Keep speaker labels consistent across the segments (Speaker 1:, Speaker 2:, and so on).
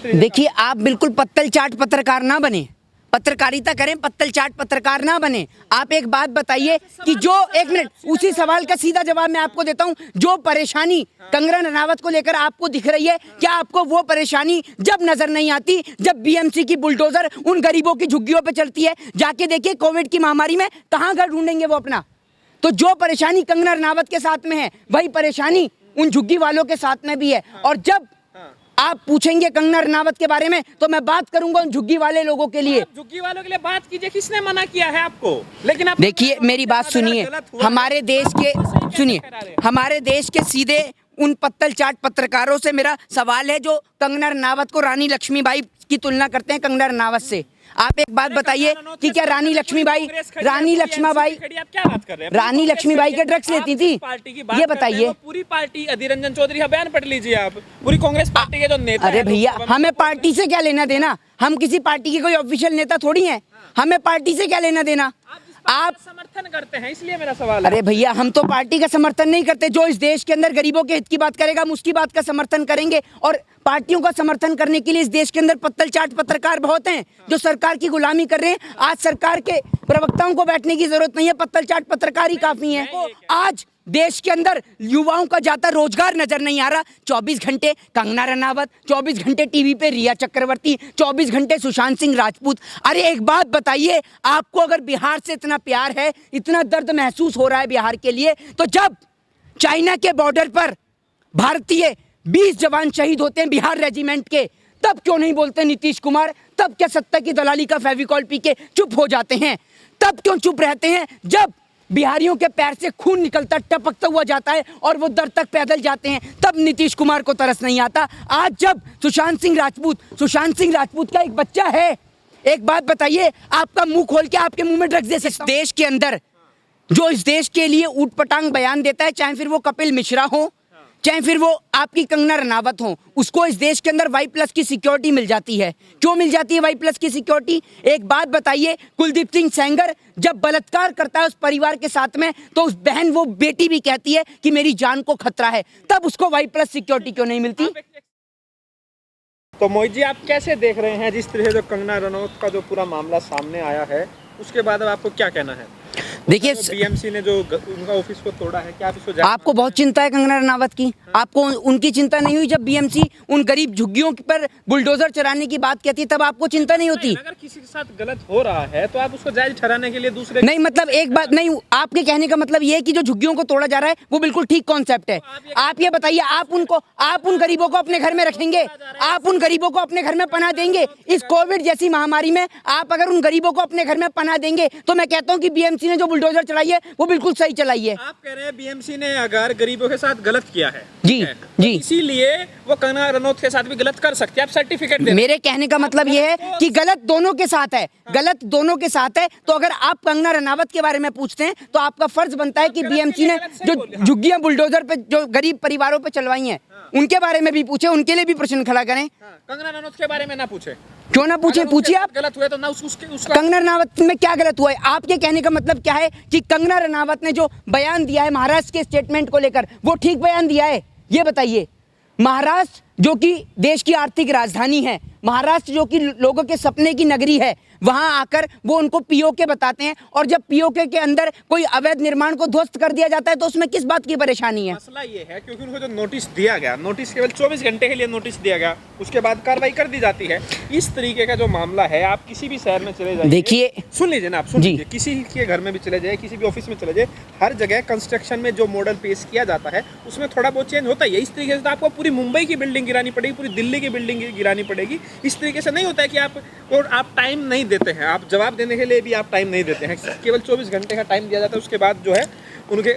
Speaker 1: तरह?
Speaker 2: देखिए, आप बिल्कुल पत्तल चाट पत्रकार ना बने, पत्रकारिता करें, पत्तल चाट पत्रकार ना बने। आप एक बात बताइए कि जो, एक मिनट, उसी सवाल का सीधा जवाब मैं आपको देता हूं। जो परेशानी कंगना रनावत को लेकर आपको दिख रही है, क्या आपको वो परेशानी जब नजर नहीं आती जब बीएमसी की बुलडोजर उन गरीबों की झुग्गियों पे चलती है? जाके देखिए कोविड की महामारी में कहां घर ढूंढेंगे वो अपना। तो जो परेशानी कंगना रनावत के साथ में है, वही परेशानी उन झुग्गी वालों के साथ में भी है। और जब आप पूछेंगे कंगना रनावत के बारे में, तो मैं बात करूंगा उन झुग्गी वाले लोगों के लिए।
Speaker 1: झुग्गी वालों के लिए बात कीजिए, किसने मना किया है आपको? लेकिन आप
Speaker 2: देखिए, मेरी बात सुनिए, हमारे देश के, सुनिए, हमारे देश के सीधे उन पत्तल चाट पत्रकारों से मेरा सवाल है जो कंगना रनावत को रानी लक्ष्मीबाई की तुलना करते हैं कंगना रनावत से। आप एक बात बताइए कि क्या रानी लक्ष्मीबाई रानी लक्ष्मीबाई के ड्रग्स लेती थी? ये बताइए।
Speaker 1: पूरी पार्टी, अधीर रंजन चौधरी का बयान पढ़ लीजिए आप, पूरी कांग्रेस पार्टी के जो नेता।
Speaker 2: अरे भैया, हमें पार्टी से क्या लेना देना? हम किसी पार्टी के कोई ऑफिशियल नेता थोड़ी हैं, हमें पार्टी से क्या लेना देना? आप
Speaker 1: समर्थन करते हैं, इसलिए मेरा सवाल है।
Speaker 2: अरे भैया, हम तो पार्टी का समर्थन नहीं करते। जो इस देश के अंदर गरीबों के हित की बात करेगा, हम उसकी बात का समर्थन करेंगे। और पार्टियों का समर्थन करने के लिए इस देश के अंदर पत्तल चाट पत्रकार बहुत हैं जो सरकार की गुलामी कर रहे हैं। आज सरकार के प्रवक्ताओं को बैठने की जरूरत नहीं है, पत्तल चाट पत्रकार ही काफी हैं। आज देश के अंदर युवाओं का जाता रोजगार नजर नहीं आ रहा। 24 घंटे कंगना रनावत, 24 घंटे टीवी पे रिया चक्रवर्ती, 24 घंटे सुशांत सिंह राजपूत। अरे एक बात बताइए, आपको अगर बिहार से इतना प्यार है, इतना दर्द महसूस हो रहा है बिहार के लिए, तो जब चाइना के बॉर्डर पर भारतीय 20 जवान शहीद होते हैं बिहार रेजिमेंट के, तब क्यों नहीं बोलते नीतीश कुमार? तब क्या सत्ता की दलाली का फेविकॉल पी के चुप हो जाते हैं? तब क्यों चुप रहते हैं जब बिहारियों के पैर से खून निकलता टपकता हुआ जाता है और वो दर तक पैदल जाते हैं? तब नीतीश कुमार को तरस नहीं आता। आज जब सुशांत सिंह राजपूत का एक बच्चा है, एक बात बताइए, आपका मुंह खोल के आपके मुंह में ड्रग्स दे सकता हूं? देश के अंदर जो इस देश के लिए ऊटपटांग बयान देता है, चाहे फिर वो कपिल मिश्रा हो, चाहे फिर वो आपकी कंगना रनावत हो, उसको इस देश के अंदर Y+ की सिक्योरिटी मिल जाती है। क्यों मिल जाती है Y+ की सिक्योरिटी? एक बात बताइए, कुलदीप सिंह सेंगर जब बलात्कार करता है उस परिवार के साथ में, तो उस बहन, वो बेटी भी कहती है कि मेरी जान को खतरा है, तब उसको Y+ सिक्योरिटी क्यों नहीं मिलती?
Speaker 1: तो मोहित जी, आप कैसे देख रहे हैं जिस तरह से जो कंगना रनौत का जो पूरा मामला सामने आया है, उसके बाद अब आपको क्या कहना है?
Speaker 2: देखिए,
Speaker 1: बीएमसी ने जो उनका ऑफिस को तोड़ा है, क्या आप इसको
Speaker 2: आपको बहुत चिंता है कंगना रनावत की? आपको उनकी चिंता नहीं हुई जब बीएमसी उन गरीब झुग्गियों पर बुलडोजर चलाने की बात कहती है? तब आपको चिंता नहीं होती?
Speaker 1: अगर किसी के साथ गलत हो रहा है तो आप उसको जायज ठहराने के लिए दूसरे
Speaker 2: नहीं, मतलब एक बात नहीं, आपके कहने का मतलब ये है कि जो झुग्गियों को तोड़ा जा रहा है वो बिल्कुल ठीक कॉन्सेप्ट है। आप ये बताइए, आप उन गरीबों को अपने घर में रखेंगे? आप उन गरीबों को अपने घर में पनाह देंगे? इस कोविड जैसी महामारी में आप अगर उन गरीबों को अपने घर में पनाह देंगे, तो मैं कहता हूँ कि बीएमसी ने जो बुलडोजर चलाई है वो बिल्कुल सही चलाई है।
Speaker 1: आप कह रहे हैं बीएमसी ने अगर गरीबों के साथ गलत किया है,
Speaker 2: जी जी,
Speaker 1: इसीलिए वो कंगना रनौत के साथ भी गलत कर सकते हैं, आप सर्टिफिकेट दे।
Speaker 2: मेरे कहने का मतलब ये है कि गलत दोनों के साथ है, गलत दोनों के साथ है। तो अगर आप कंगना रनावत के बारे में पूछते हैं, तो आपका फर्ज बनता है कि बीएमसी ने जो झुग्गियां बुलडोजर पे जो गरीब परिवारों पे चलवाई हैं, उनके बारे में भी पूछे, उनके लिए भी प्रश्न खड़ा करें।
Speaker 1: कंगना रनौत के बारे में ना पूछे?
Speaker 2: क्यों ना पूछे? पूछिए आप।
Speaker 1: गलत हुए तो ना उसका
Speaker 2: कंगना रनावत में क्या गलत हुआ है? आपके कहने का मतलब क्या है कि कंगना रनावत ने जो बयान दिया है महाराष्ट्र के स्टेटमेंट को लेकर, वो ठीक बयान दिया है? ये बताइए। महाराष्ट्र जो कि देश की आर्थिक राजधानी है, महाराष्ट्र जो कि लोगों के सपने की नगरी है, वहां आकर वो उनको पीओके बताते हैं, और जब पीओके के अंदर कोई अवैध निर्माण को ध्वस्त कर दिया जाता है तो उसमें किस बात की परेशानी है?
Speaker 1: मसला ये है क्योंकि उनको जो नोटिस दिया गया, नोटिस केवल 24 घंटे के लिए नोटिस दिया गया, उसके बाद कार्रवाई कर दी जाती है। इस तरीके का जो मामला है, आप किसी भी शहर में चले जाइए,
Speaker 2: देखिए,
Speaker 1: सुन लीजिए ना, आप सुन लीजिए, किसी के घर में भी चले जाए, किसी भी ऑफिस में चले जाए, हर जगह कंस्ट्रक्शन में जो मॉडल पेश किया जाता है उसमें थोड़ा बहुत चेंज होता ही है। इस तरीके से तो आपको पूरी मुंबई की बिल्डिंग गिरानी पड़ेगी, पूरी दिल्ली की बिल्डिंग गिरानी पड़ेगी। इस तरीके से नहीं होता है कि आप टाइम नहीं देते हैं, आप जवाब देने के लिए भी आप टाइम नहीं देते हैं, केवल 24 घंटे का टाइम दिया जाता है, उसके बाद जो है उनके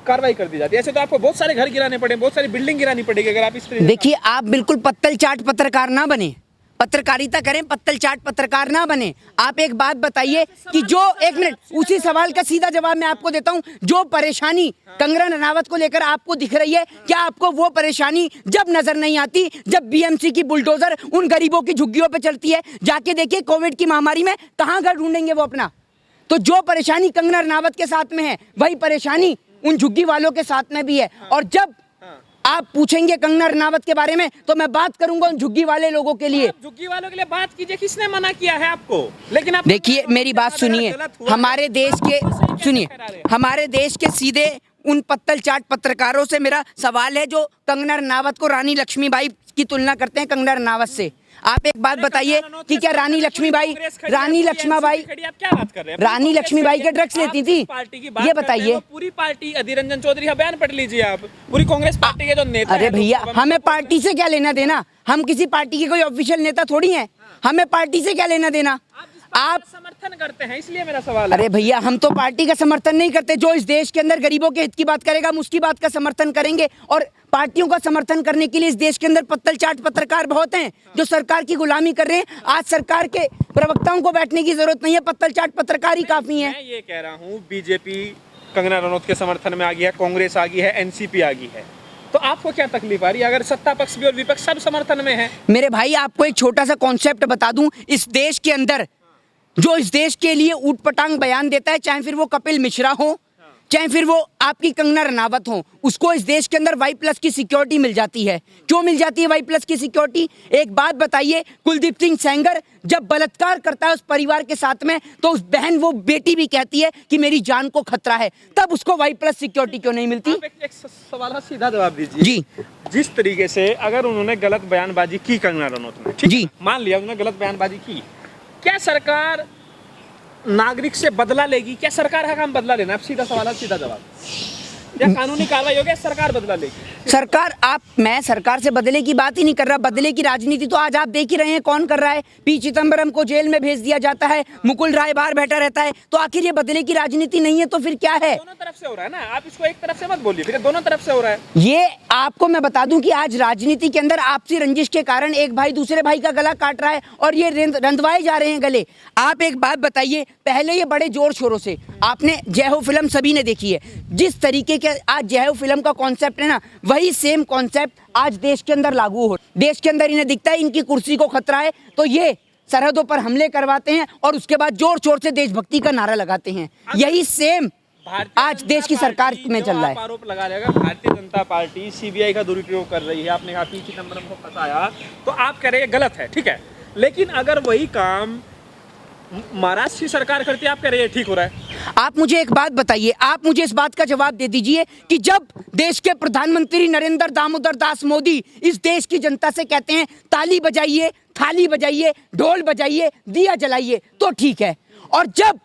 Speaker 1: कार्रवाई कर दी जाती है। ऐसे तो आपको बहुत सारे घर गिराने पड़े, बहुत सारी बिल्डिंग गिरानी पड़ेगी अगर आप इस तरीके।
Speaker 2: देखिए, आप बिल्कुल पत्तल चाट पत्रकार ना बने, पत्रकारिता करें, पत्तल चाट पत्रकार ना बने। आप एक बात बताइए कि जो, एक मिनट, उसी सवाल का सीधा जवाब मैं आपको देता हूं। जो परेशानी कंगना रनावत को लेकर आपको दिख रही है, क्या आपको वो परेशानी जब नजर नहीं आती जब बीएमसी की बुलडोजर उन गरीबों की झुग्गियों पे चलती है? जाके देखिए कोविड की महामारी में कहां घर ढूंढेंगे वो अपना। तो जो परेशानी कंगना रनावत के साथ में है, वही परेशानी उन झुग्गी वालों के साथ में भी है। और जब आप पूछेंगे कंगना रनावत के बारे में तो मैं बात करूंगा उन झुग्गी वाले लोगों के लिए।
Speaker 1: आप झुग्गी वालों के लिए बात कीजिए, किसने मना किया है आपको? लेकिन आप
Speaker 2: देखिए मेरी बात सुनिए, हमारे देश के सुनिए, हमारे देश के सीधे उन पत्तल चाट पत्रकारों से मेरा सवाल है जो कंगना रनावत को रानी लक्ष्मीबाई की तुलना करते हैं कंगना रनावत से। आप एक बात बताइए कि क्या रानी लक्ष्मीबाई
Speaker 1: क्या बात कर रहे हैं?
Speaker 2: रानी लक्ष्मीबाई के ड्रग्स लेती थी?
Speaker 1: पार्टी की बात
Speaker 2: ये बताइए।
Speaker 1: पूरी पार्टी अधीर रंजन चौधरी का बयान पढ़ लीजिए आप, पूरी कांग्रेस पार्टी के जो नेता
Speaker 2: अरे भैया हमें पार्टी से क्या लेना देना, हम किसी पार्टी के कोई ऑफिशियल नेता थोड़ी हैं, हमें पार्टी से क्या लेना देना। आप
Speaker 1: समर्थन करते हैं, इसलिए मेरा सवाल है।
Speaker 2: अरे भैया हम तो पार्टी का समर्थन नहीं करते, जो इस देश के अंदर गरीबों के हित की बात करेगा हम उसकी बात का समर्थन करेंगे। और पार्टियों का समर्थन करने के लिए इस देश के अंदर पत्तल चाट पत्रकार बहुत हैं जो सरकार की गुलामी कर रहे हैं। आज सरकार के प्रवक्ताओं को बैठने की जरूरत नहीं है, पत्तल चाट पत्रकार ही काफी है।
Speaker 1: मैं ये कह रहा हूँ बीजेपी कंगना रनौत के समर्थन में आ गई है, कांग्रेस आ गई है, एनसीपी आ गई है, तो आपको क्या तकलीफ आ रही है अगर सत्ता पक्ष भी और विपक्ष सब समर्थन में है?
Speaker 2: मेरे भाई आपको एक छोटा सा कॉन्सेप्ट बता दूं, इस देश के अंदर जो इस देश के लिए ऊट पटांग बयान देता है, चाहे फिर वो कपिल मिश्रा हो, चाहे फिर वो आपकी कंगना रनावत हो, उसको इस देश के अंदर Y+ की सिक्योरिटी मिल जाती है। क्यों मिल जाती है Y+ की सिक्योरिटी? एक बात बताइए, कुलदीप सिंह सेंगर जब बलात्कार करता है उस परिवार के साथ में, तो उस बहन वो बेटी भी कहती है कि मेरी जान को खतरा है, तब उसको Y+ सिक्योरिटी क्यों नहीं मिलती?
Speaker 1: आप एक सवाल का सीधा जवाब दीजिए
Speaker 2: जी।
Speaker 1: जिस तरीके से अगर उन्होंने गलत बयानबाजी की कंगना रनौत ने, ठीक
Speaker 2: जी।
Speaker 1: है, मान लिया उन्होंने गलत बयानबाजी की, क्या सरकार नागरिक से बदला लेगी? क्या सरकार का काम बदला लेना? अब सीधा सवाल है, सीधा जवाब। या कानूनी कार्रवाई होगी, सरकार बदला लेगी?
Speaker 2: सरकार मैं सरकार से बदले की बात ही नहीं कर रहा, बदले की राजनीति तो आज आप देख ही रहे हैं कौन कर रहा है। पी चिदम्बरम को जेल में भेज दिया जाता है, मुकुल राय बाहर बैठा रहता है, तो आखिर ये बदले की राजनीति नहीं है तो फिर क्या है?
Speaker 1: दोनों तरफ से हो रहा है ना, आप इसको एक तरफ से मत बोलिए, फिर दोनों तरफ से हो रहा है।
Speaker 2: ये आपको मैं बता दूं कि आज राजनीति के अंदर आपसी रंजिश के कारण एक भाई दूसरे भाई का गला काट रहा है और ये रंधवाए जा रहे हैं गले। आप एक बात बताइए, पहले ये बड़े जोर शोरों से आपने जय हो फिल्म सभी ने देखी है, जिस तरीके के आज जय हो फिल्म का कॉन्सेप्ट है ना, वही सेम कॉन्सेप्ट आज देश के अंदर लागू हो। देश के अंदर इन्हें दिखता है इनकी कुर्सी को खतरा है तो ये सरहदों पर हमले करवाते हैं और उसके बाद जोर शोर से देशभक्ति का नारा लगाते हैं। यही सेम आज देश की सरकार में चल रहा है।
Speaker 1: आरोप लगा रहेगा भारतीय जनता पार्टी सीबीआई का दुरुपयोग कर रही है, आपने कहा पी चिदम्बरम को फंसाया, तो आप कह रहे हैं गलत है, ठीक है, लेकिन अगर वही काम महाराष्ट्र की सरकार करती है, आप कह रहे हैं ठीक हो रहा है।
Speaker 2: आप मुझे एक बात बताइए, आप मुझे इस बात का जवाब दे दीजिए कि जब देश के प्रधानमंत्री नरेंद्र दामोदर दास मोदी इस देश की जनता से कहते हैं ताली बजाइए, थाली बजाइए, ढोल बजाइए, दिया जलाइए, तो ठीक है, और जब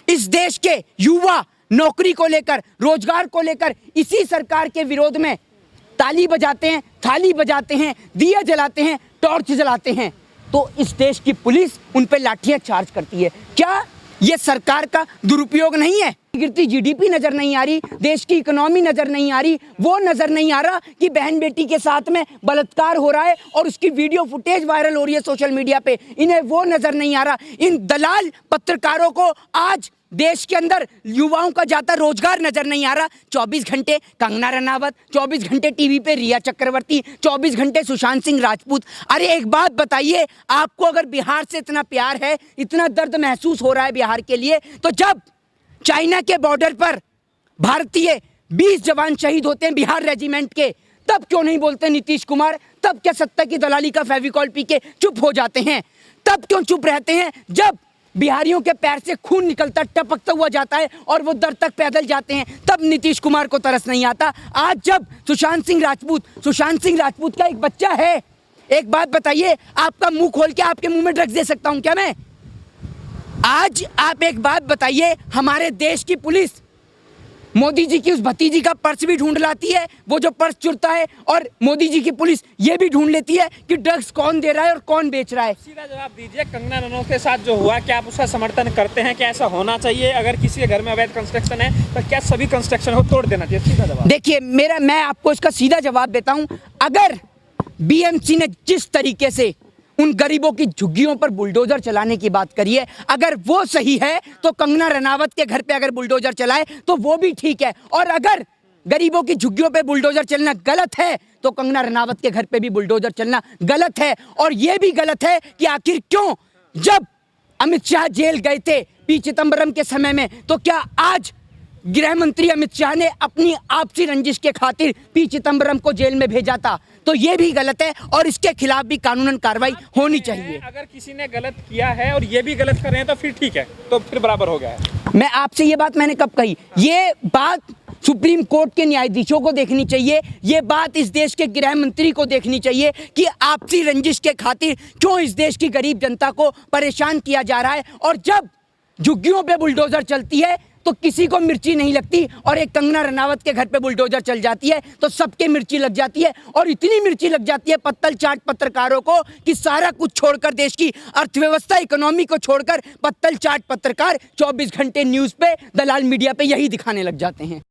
Speaker 2: इस देश के युवा नौकरी को लेकर, रोजगार को लेकर इसी सरकार के विरोध में ताली बजाते हैं, थाली बजाते हैं, दिया जलाते हैं, टॉर्च जलाते हैं, तो इस देश की पुलिस उन पे लाठियां चार्ज करती है। क्या ये सरकार का दुरुपयोग नहीं है? गिरती जीडीपी नजर नहीं आ रही, देश की इकोनॉमी नजर नहीं आ रही, वो नजर नहीं आ रहा कि बहन बेटी के साथ में बलात्कार हो रहा है और उसकी वीडियो फुटेज वायरल हो रही है सोशल मीडिया पे, इन्हें वो नजर नहीं आ रहा। इन दलाल पत्रकारों को आज देश के अंदर युवाओं का जाता रोजगार नजर नहीं आ रहा। 24 घंटे कंगना रनावत, 24 घंटे टीवी पे रिया चक्रवर्ती, 24 घंटे सुशांत सिंह राजपूत। अरे एक बात बताइए, आपको अगर बिहार से इतना प्यार है, इतना दर्द महसूस हो रहा है बिहार के लिए, तो जब चाइना के बॉर्डर पर भारतीय 20 जवान शहीद होते हैं बिहार रेजिमेंट के, तब क्यों नहीं बोलते नीतीश कुमार? तब क्या सत्ता की दलाली का फेविकॉल पी के चुप हो जाते हैं? तब क्यों चुप रहते हैं जब बिहारियों के पैर से खून निकलता टपकता हुआ जाता है और वो दर तक पैदल जाते हैं? तब नीतीश कुमार को तरस नहीं आता। आज जब सुशांत सिंह राजपूत का एक बच्चा है, एक बात बताइए, आपका मुंह खोल के आपके मुंह में ड्रग्स दे सकता हूं क्या मैं? आज आप एक बात बताइए, हमारे देश की पुलिस मोदी जी की उस भतीजी का पर्स भी ढूंढ लाती है, वो जो पर्स चुरता है, और मोदी जी की पुलिस ये भी ढूंढ लेती है कि ड्रग्स कौन दे रहा है और कौन बेच रहा है।
Speaker 1: सीधा जवाब दीजिए, कंगना रनौत के साथ जो हुआ, क्या आप उसका समर्थन करते हैं? क्या ऐसा होना चाहिए? अगर किसी के घर में अवैध कंस्ट्रक्शन है तो क्या सभी कंस्ट्रक्शन को तोड़ देना चाहिए? सीधा जवाब
Speaker 2: देखिए, मैं आपको इसका सीधा जवाब देता हूं। अगर बीएमसी ने जिस तरीके से उन गरीबों की झुग्गियों पर बुलडोजर चलाने की बात करी है, अगर वो सही है तो कंगना रनावत के घर पे अगर बुलडोजर चलाए तो वो भी ठीक है, और अगर गरीबों की झुग्गियों पे बुलडोजर चलना गलत है तो कंगना रनावत के घर पे भी बुलडोजर चलना गलत है। और ये भी गलत है कि आखिर क्यों जब अमित शाह जेल गए थे पी चिदम्बरम के समय में, तो क्या आज गृह मंत्री अमित शाह ने अपनी आपसी रंजिश के खातिर पी चिदम्बरम को जेल में भेजा था, तो ये भी गलत है और इसके खिलाफ भी कानूनन कार्रवाई होनी चाहिए।
Speaker 1: अगर किसी ने गलत किया है और ये भी गलत कर रहे हैं तो फिर ठीक है, तो फिर बराबर हो गया है।
Speaker 2: मैं आपसे ये बात मैंने कब कही, ये बात सुप्रीम कोर्ट के न्यायाधीशों को देखनी चाहिए, ये बात इस देश के गृह मंत्री को देखनी चाहिए कि आपसी रंजिश के खातिर क्यों इस देश की गरीब जनता को परेशान किया जा रहा है। और जब झुग्गियों पे बुलडोजर चलती है तो किसी को मिर्ची नहीं लगती, और एक कंगना रनावत के घर पे बुलडोजर चल जाती है तो सबके मिर्ची लग जाती है। और इतनी मिर्ची लग जाती है पत्तल चाट पत्रकारों को कि सारा कुछ छोड़कर, देश की अर्थव्यवस्था इकोनॉमी को छोड़कर, पत्तल चाट पत्रकार 24 घंटे न्यूज़ पे, दलाल मीडिया पे यही दिखाने लग जाते हैं।